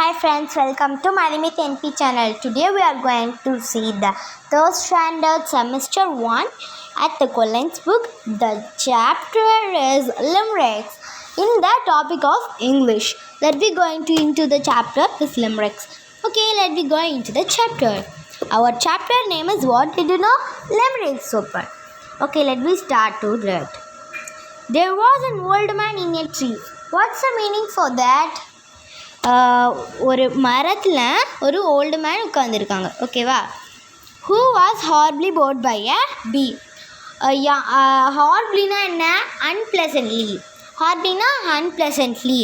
Hi friends, welcome to Marimith NP channel. Today we are going to see the third standard semester 1 at the Collins book. The chapter is limericks in the topic of English. Let me go into the chapter is limericks. Okay, let me go into the chapter. Our chapter name is what did you know? Limericks. Super. Okay, let me start to read. There was an old man in a tree. What's the meaning for that? ஒரு மரத்தில் ஒரு old man உட்காந்துருக்காங்க. ஓகேவா? Who was ஹார்ப்லி board by அ பீ. ஹார்ப்லினா என்ன? அன்பிளசன்ட்லி. ஹார்ப்லினா அன்பிளசன்ட்லி.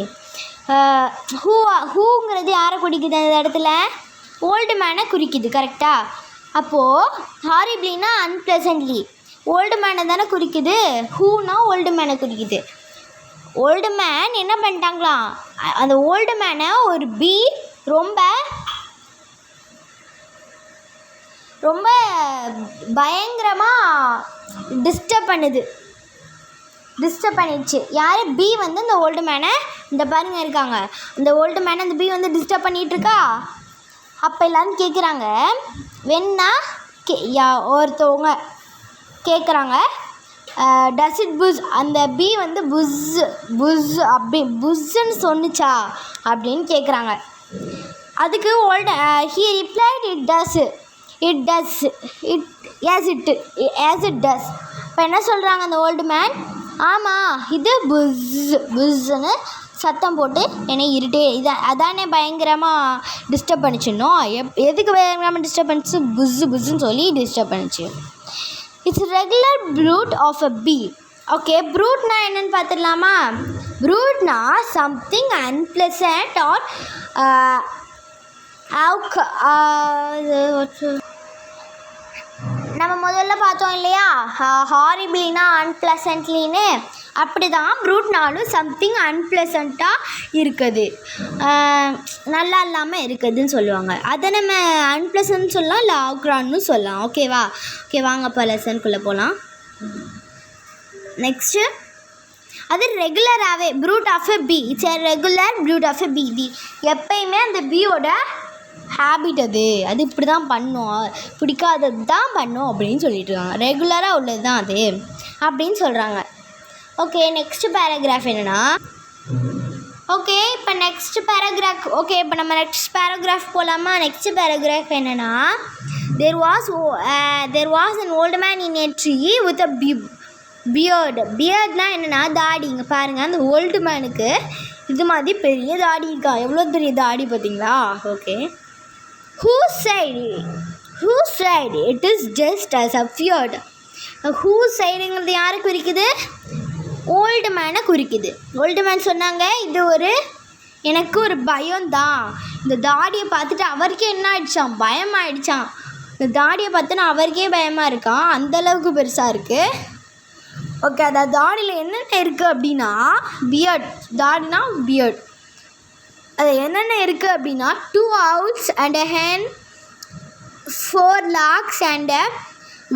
ஹூங்கிறது யாரை குறிக்குது அந்த இடத்துல? ஓல்டு மேனை குறிக்குது. கரெக்டாக? அப்போது ஹாரிப்லினா அன்பிளசன்ட்லி, ஓல்டு மேனை தானே குறிக்குது. ஹூனா ஓல்டு மேனை குறிக்குது. ஓல்டு மேன் என்ன பண்ணிட்டாங்களாம், அந்த ஓல்டு மேனை ஒரு பீ ரொம்ப ரொம்ப பயங்கரமாக டிஸ்டர்ப் பண்ணிடுச்சு. யார்? பீ வந்து அந்த ஓல்டு மேனை, இந்த பாருங்க இருக்காங்க, அந்த ஓல்டு மேனை அந்த பீ வந்து டிஸ்டர்ப் பண்ணிகிட்ருக்கா. அப்போ எல்லாரும் கேட்குறாங்க, வேணா ஒருத்தவங்க கேட்குறாங்க, டஸ் இட் புஸ், அந்த பீ வந்து புஸ் அப்படி புஸ்ன்னு சொன்னிச்சா அப்படின்னு கேட்குறாங்க. அதுக்கு ஹீ ரிப்ளைட் இட் டஸ். இப்போ என்ன சொல்கிறாங்க அந்த ஓல்டு மேன்? ஆமாம், இது புஸ்ன்னு சத்தம் போட்டு என்னை அதானே பயங்கரமாக டிஸ்டர்ப் பண்ணிச்சுன்னோம். எதுக்கு பயங்கரமாக டிஸ்டர்ப் பண்ணிச்சு? புஸ்ன்னு சொல்லி டிஸ்டர்ப் பண்ணிச்சு. It's a regular brood of a bee. Okay, broodனா என்னன்னு பார்த்துடலாமா? broodனா something unpleasant or நம்ம முதல்ல பார்த்தோம் இல்லையா, ஹாரிபிள்னா அன்பிளசன்ட்லின்னு. அப்படி தான் ப்ரூட்னாலும் சம்திங் அன்பிளசண்ட்டாக இருக்குது, நல்லா இல்லாமல் இருக்குதுன்னு சொல்லுவாங்க. அதை நம்ம அன்பிளசன்ட் சொல்லலாம், இல்லை ஆக்ரான்னு சொல்லலாம். ஓகேவா? ஓகே, வாங்க இப்போ லெசனுக்குள்ளே போகலாம். நெக்ஸ்ட்டு, அது ரெகுலராகவே brood of a bee. It's a regular brood of a bee. எப்பயுமே அந்த பீயோட ஹேபிட் அது இப்படி தான் பண்ணும், பிடிக்காதது தான் பண்ணும் அப்படின்னு சொல்லிட்டு இருக்காங்க. ரெகுலராக உள்ளது தான் அது அப்படின்னு சொல்கிறாங்க. ஓகே, நெக்ஸ்ட் பேராகிராஃப் என்னென்னா, ஓகே இப்போ நெக்ஸ்ட் பேராகிராஃப். ஓகே, இப்போ நம்ம நெக்ஸ்ட் பேராகிராஃப் போகலாமா? நெக்ஸ்ட் பேராகிராஃப் என்னென்னா, there was an old man in a tree with a beard. பியர்ட்னால் என்னென்னா தாடி. இங்கே பாருங்கள், அந்த ஓல்டு மேனுக்கு இது மாதிரி பெரிய தாடி இருக்கா. எவ்வளோ பெரிய தாடி பார்த்தீங்களா? Okay, who said it is just as a feared. who saidங்கிறது யாரை குறிக்குது? ஓல்டு மேனை குறிக்குது. ஓல்டு மேன் சொன்னாங்க, இது எனக்கு ஒரு பயம்தான். இந்த தாடியை பார்த்துட்டு அவருக்கே என்ன ஆயிடுச்சான்? பயமாயிடுச்சான். இந்த தாடியை பார்த்துனா அவருக்கே பயமாக இருக்கான், அந்தளவுக்கு பெருசாக இருக்குது. ஓகே, அந்த தாடியில் என்னென்ன இருக்குது அப்படின்னா, பியர்ட். தாடினா பியர்ட். அது என்னென்ன இருக்குது அப்படின்னா, 2 owls and a hen, 4 larks and a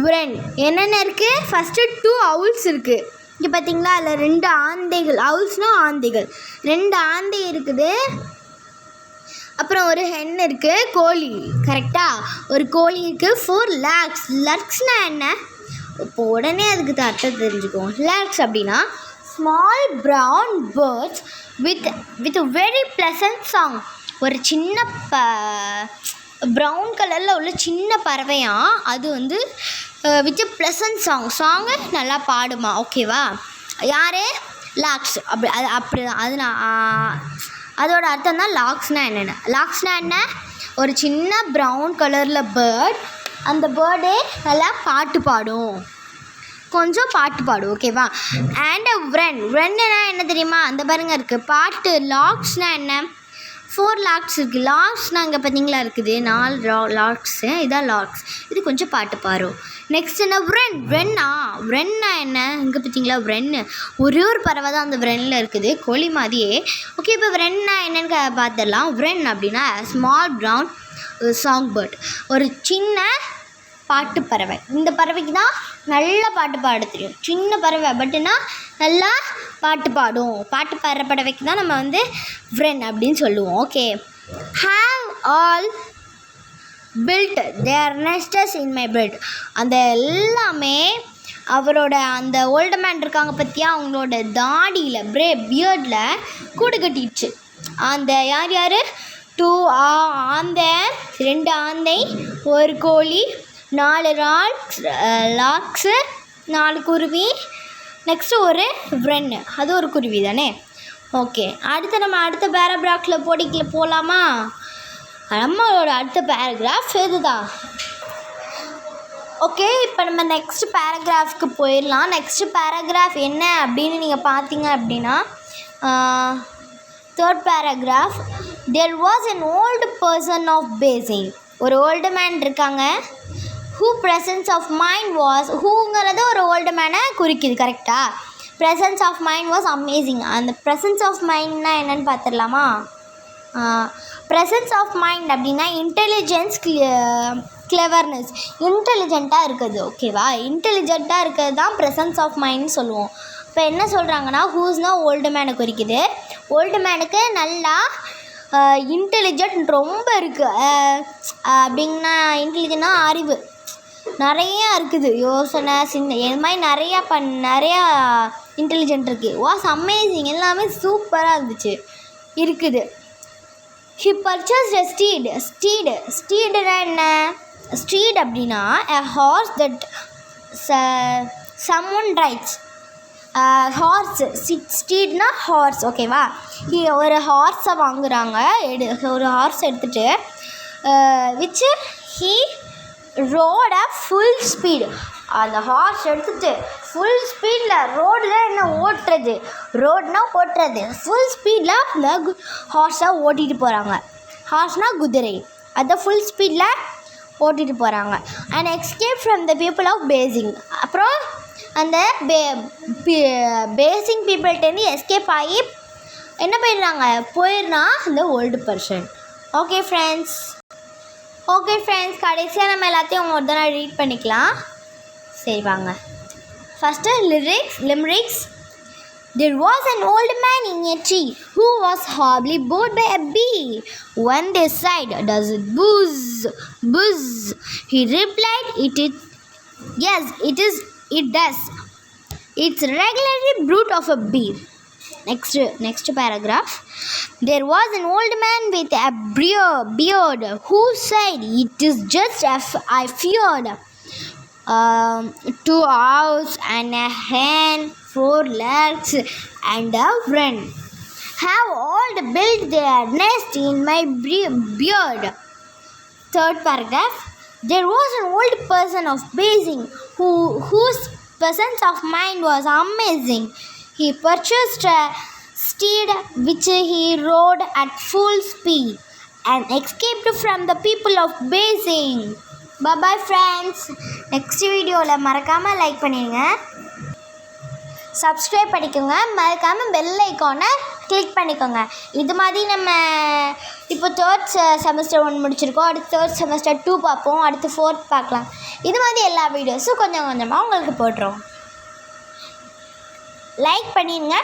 wren. என்னென்ன இருக்குது? ஃபஸ்ட்டு 2 owls இருக்குது. இங்கே பார்த்தீங்களா, அதில் 2 ஆந்தைகள். owlsனால் ஆந்தைகள். 2 ஆந்தை இருக்குது. அப்புறம் ஒரு ஹென் இருக்குது, கோழி. கரெக்டாக? ஒரு கோழி இருக்குது. 4 larks. லர்க்ஸ்னால் என்ன? இப்போ உடனே அதுக்கு அர்த்தம் தெரிஞ்சுக்குவோம். லார்க்ஸ் அப்படின்னா small brown birds with very pleasant song. ஒரு சின்ன ப்ரௌன் கலரில் உள்ள சின்ன பறவையாக அது வித் ப்ளசன்ட் சாங்கு நல்லா பாடுமா. ஓகேவா? யார்? லாக்ஸ். அப்படி அதோட அர்த்தம் தான் லாக்ஸ்னால் என்னென்ன. லாக்ஸ்னால் என்ன? ஒரு சின்ன ப்ரௌன் கலரில் பேர்ட். அந்த பேர்டே நல்லா பாட்டு பாடும், கொஞ்சம் பாட்டு பாடும். ஓகேவா? அண்ட் wrenனா என்ன தெரியுமா? அந்த பாருங்க இருக்குது பாட்டு. லாக்ஸ்னால் என்ன? 4 லாக்ஸ் இருக்குது. லாக்ஸ்னால் இங்கே பார்த்தீங்களா இருக்குது 4 லாக்ஸு. இதான் லாக்ஸ். இது கொஞ்சம் பாட்டு பாடும். நெக்ஸ்ட் என்ன? wrenனா என்ன? இங்கே பார்த்தீங்களா wren. ஒரே ஒரு பறவை தான் அந்த wrenல இருக்குது, கோழி மாதிரியே. ஓகே, இப்போ wrenனா என்னென்னு பார்த்துடலாம். wren அப்படின்னா ஸ்மால் ப்ரௌன் சாங் பேர்ட், ஒரு சின்ன பாட்டு பறவை. இந்த பறவைக்கு தான் நல்லா பாட்டு பாட தெரியும். சின்ன பறவை பட்டுனா நல்லா பாட்டு பாடும். பாட்டு பாடுற பறவைக்கு தான் நம்ம wren அப்படின்னு சொல்லுவோம். Okay, have all built their nests in my bed. அந்த எல்லாமே அவரோட அந்த ஓல்டு மேன் இருக்காங்க பற்றியா, அவங்களோட தாடியில் பியர்டில் கூடு கட்டிடுச்சு. அந்த யார் 2 ஆந்தை, 2 ஆந்தை, 1 கோழி, 4 லாக்ஸு, 4 குருவி, நெக்ஸ்ட்டு ஒரு வ்ரென்னு, அது ஒரு குருவி தானே. ஓகே, நம்ம அடுத்த பேராகிராஃபில் போகலாமா? நம்மளோட அடுத்த பேராகிராஃப் இதுதான். ஓகே, இப்போ நம்ம நெக்ஸ்ட் பேராகிராஃப்க்கு போயிடலாம். நெக்ஸ்ட் பேராகிராஃப் என்ன அப்படின்னு நீங்கள் பார்த்தீங்க அப்படின்னா, 3rd paragraph. There was an old person of Beijing. ஒரு ஓல்டு மேன் இருக்காங்க. Who presence of mind was, whoங்கிறது ஒரு ஓல்டு மேனை குறிக்குது, கரெக்டாக? presence of mind was amazing. அந்த presence of mindனா என்னென்னு பார்த்துடலாமா? presence of mind அப்படின்னா இன்டெலிஜென்ஸ், கிளவர்னஸ், இன்டெலிஜென்ட்டாக இருக்குது. ஓகேவா? இன்டெலிஜென்ட்டாக இருக்கிறது தான் ப்ரெசன்ஸ் ஆஃப் மைண்ட்னு சொல்லுவோம். இப்போ என்ன சொல்கிறாங்கன்னா, ஹூஸ்னால் ஓல்டு மேனை குறிக்குது. ஓல்டு மேனுக்கு நல்லா இன்டெலிஜென்ட் ரொம்ப இருக்குது அப்படின்னா, இன்டெலிஜென்ட்னா அறிவு நிறையா இருக்குது, யோசனை இது மாதிரி நிறையா இன்டெலிஜென்ட் இருக்குது. வாஸ் அமேசிங், எல்லாமே சூப்பராக இருந்துச்சு இருக்குது. He purchased a steed. ஸ்டீடுனா என்ன? ஸ்டீட் அப்படின்னா a horse that someone rides. Horse, ஸ்டீட்னா ஹார்ஸ். ஓகேவா? ஒரு ஹார்ஸை வாங்குகிறாங்க. ஒரு ஹார்ஸ் எடுத்துகிட்டு which he rode at full speed. அந்த ஹார்ஸ் எடுத்துகிட்டு ஃபுல் ஸ்பீடில் ரோடில் என்ன ஓட்டுறது, ஃபுல் ஸ்பீடில் அந்த ஹார்ஸை ஓட்டிகிட்டு போகிறாங்க. ஹார்ஸ்னால் குதிரை, அதை ஃபுல் ஸ்பீடில் ஓட்டிகிட்டு போகிறாங்க. And escape from the people of basing. அப்புறம் அந்த பேசிங் பீப்புள்கிட்டேருந்து எஸ்கேப் ஆகி என்ன போயிடுறான் அந்த ஓல்டு பர்சன். ஓகே ஃப்ரெண்ட்ஸ், கடைசியாக நம்ம எல்லாத்தையும் ஒரு தடவை ரீட் பண்ணிக்கலாம். சரி வாங்க. First லிம்ரிக்ஸ். There was an old man in a tree who was horribly bored by a bee. When they sighed, "Does it buzz, buzz?" He replied, "Yes, it does. It's regularly brood of a bee." Next paragraph. There was an old man with a beard who said, "It is just as I feared. 2 owls and a hen, 4 larks and a wren have all built their nest in my beard." 3rd paragraph. There was an old person of Beijing whose presence of mind was amazing. He purchased a steed which he rode at full speed and escaped from the people of Beijing. Bye friends. Next வீடியோவில் மறக்காமல் like பண்ணிடுங்க, subscribe பண்ணிக்கோங்க, மறக்காமல் bell ஐக்கானை click பண்ணிக்கோங்க. இது மாதிரி நம்ம இப்போ 3rd செமஸ்டர் 1 முடிச்சிருக்கோம். அடுத்து 3rd செமஸ்டர் 2 பார்ப்போம், அடுத்து 4th பார்க்கலாம். இது மாதிரி எல்லா வீடியோஸும் கொஞ்சம் கொஞ்சமாக உங்களுக்கு போட்டுருவோம். லைக் பண்ணிடுங்க.